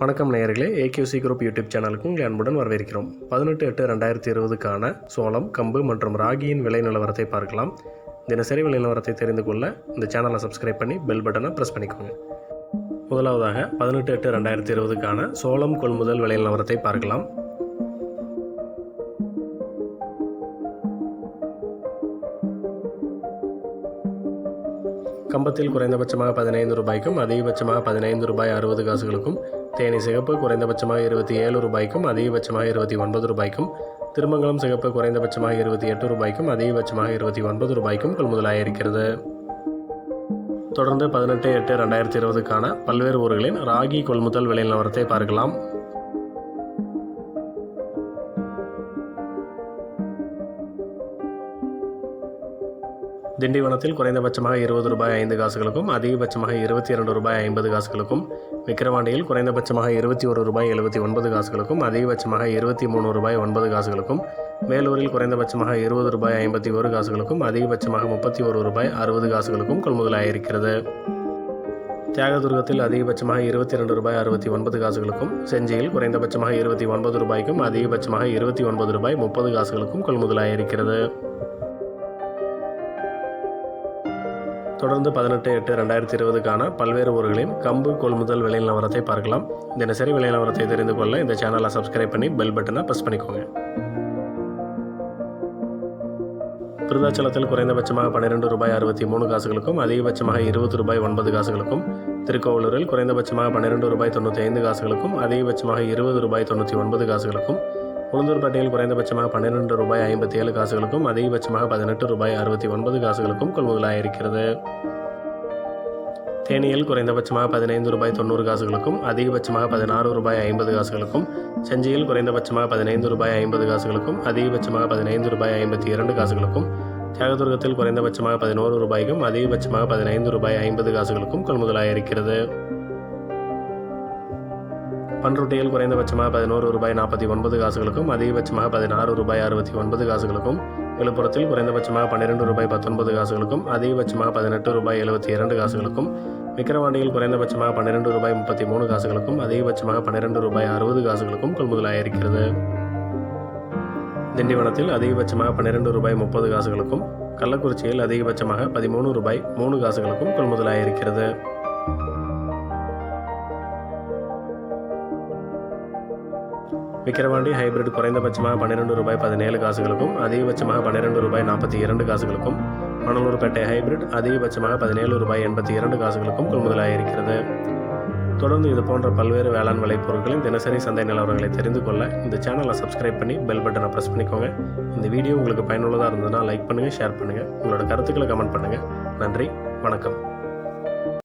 வணக்கம் நேயர்களே, AQC group YouTube சேனலுக்கு உங்களை அன்புடன் வரவேற்கிறோம். 18/8/2020க்கான சோளம், கம்பு மற்றும் ராகியின் விலை நிலவரத்தை பார்க்கலாம். தினசரி விலை நிலவரத்தை தெரிந்து கொள்ள இந்த சேனலை சப்ஸ்கிரைப் பண்ணி பெல் பட்டனை ப்ரெஸ் பண்ணிக்கோங்க. முதலாவதாக 18/8/2020க்கான சோளம் கொள்முதல் விலை நிலவரத்தை பார்க்கலாம். கம்பத்தில் குறைந்தபட்சமாக 15 ரூபாய்க்கும் அதிகபட்சமாக 15 ரூபாய் 60 காசுகளுக்கும், தேனி சிகப்பு குறைந்தபட்சமாக 27 ரூபாய்க்கும் அதிகபட்சமாக 29 ரூபாய்க்கும், திருமங்கலம் சிகப்பு குறைந்தபட்சமாக 28 ரூபாய்க்கும் அதிகபட்சமாக 29 ரூபாய்க்கும் கொள்முதலாயிருக்கிறது. தொடர்ந்து 18/8/2020க்கான பல்வேறு ஊர்களின் ராகி கொள்முதல் விலை நிலவரத்தை பார்க்கலாம். திண்டிவனத்தில் குறைந்தபட்சமாக 20 ரூபாய் 5 காசுகளுக்கும் அதிகபட்சமாக 22 ரூபாய் 50 காசுகளுக்கும், விக்கிரவாண்டியில் குறைந்தபட்சமாக 21 ரூபாய் 79 காசுகளுக்கும் அதிகபட்சமாக 23 ரூபாய் 9 காசுகளுக்கும், வேலூரில் குறைந்தபட்சமாக 20 ரூபாய் 51 காசுகளுக்கும் அதிகபட்சமாக 31 ரூபாய் 60 காசுகளுக்கும் கொள்முதலாயிருக்கிறது. தியாகதுர்கத்தில் அதிகபட்சமாக 22 ரூபாய் 69 காசுகளுக்கும், செஞ்சியில் குறைந்தபட்சமாக 29 ரூபாய்க்கும் அதிகபட்சமாக 29 ரூபாய் 30 காசுகளுக்கும் கொள்முதலாயிருக்கிறது. தொடர்ந்து 18/8/2020க்கான பல்வேறு ஊர்களின் கம்பு கொள்முதல் விலை நிலவரத்தை பார்க்கலாம். தினசரி விலை நிலவரத்தை தெரிந்து கொள்ள இந்த சேனலை சப்ஸ்கிரைப் பண்ணி பெல் பட்டனை ப்ரெஸ் பண்ணிக்கோங்க. விருதாச்சலத்தில் குறைந்தபட்சமாக 12 ரூபாய் 63 காசுகளுக்கும் அதிகபட்சமாக 20 ரூபாய் 9 காசுகளுக்கும், திருக்கோவிலூரில் குறைந்தபட்சமாக 12 ரூபாய் 95 காசுகளுக்கும் அதிகபட்சமாக 20 ரூபாய் 99 காசுகளுக்கும், உளுந்தூர்பேட்டையில் குறைந்தபட்சமாக 12 ரூபாய் 57 காசுகளுக்கும் அதிகபட்சமாக 18 ரூபாய் 69 காசுகளுக்கும் கொள்முதலாயிருக்கிறது. தேனியில் குறைந்தபட்சமாக 15 ரூபாய் 90 காசுகளுக்கும் அதிகபட்சமாக 16 ரூபாய் 50 காசுகளுக்கும், செஞ்சியில் குறைந்தபட்சமாக 15 ரூபாய் 50 காசுகளுக்கும் அதிகபட்சமாக 15 ரூபாய் 52 காசுகளுக்கும், தியாகதுர்கத்தில் குறைந்தபட்சமாக 11 ரூபாய்க்கும் அதிகபட்சமாக 15 ரூபாய் 50 காசுகளுக்கும் கொள்முதலாயிருக்கிறது. பன்ருட்டியில் குறைந்தபட்சமாக 11 ரூபாய் 49 காசுகளுக்கும் அதிகபட்சமாக 16 ரூபாய் 69 காசுகளுக்கும், விழுப்புரத்தில் குறைந்தபட்சமாக 12 ரூபாய் 19 காசுகளுக்கும் அதிகபட்சமாக 18 ரூபாய் 72 காசுகளுக்கும், விக்கிரவாண்டியில் குறைந்தபட்சமாக 12 ரூபாய் 33 காசுகளுக்கும் அதிகபட்சமாக 12 ரூபாய் 60 காசுகளுக்கும் கொள்முதலாயிருக்கிறது. திண்டிவனத்தில் அதிகபட்சமாக 12 ரூபாய் 30 காசுகளுக்கும், கள்ளக்குறிச்சியில் அதிகபட்சமாக 13 ரூபாய் 3 காசுகளுக்கும் கொள்முதலாயிருக்கிறது. விக்கிரவாண்டி ஹைபிரிட் குறைந்தபட்சமாக 12 ரூபாய் 17 காசுகளுக்கும் அதிகபட்சமாக 12 ரூபாய் 42 காசுகளுக்கும், மணலூர்பேட்டை ஹைபிரிட் அதிகபட்சமாக 17 ரூபாய் 82 காசுகளுக்கும் கொள்முதலாயிருக்கிறது. தொடர்ந்து இது போன்ற பல்வேறு வேளாண் விளைபொருட்களின் தினசரி சந்தை நிலவரங்களை தெரிந்து கொள்ள இந்த சேனலை சப்ஸ்கிரைப் பண்ணி பெல் பட்டனை ப்ரெஸ் பண்ணிக்கோங்க. இந்த வீடியோ உங்களுக்கு பயனுள்ளதாக இருந்ததுன்னா லைக் பண்ணுங்கள், ஷேர் பண்ணுங்கள், உங்களோட கருத்துக்களை கமெண்ட் பண்ணுங்கள். நன்றி, வணக்கம்.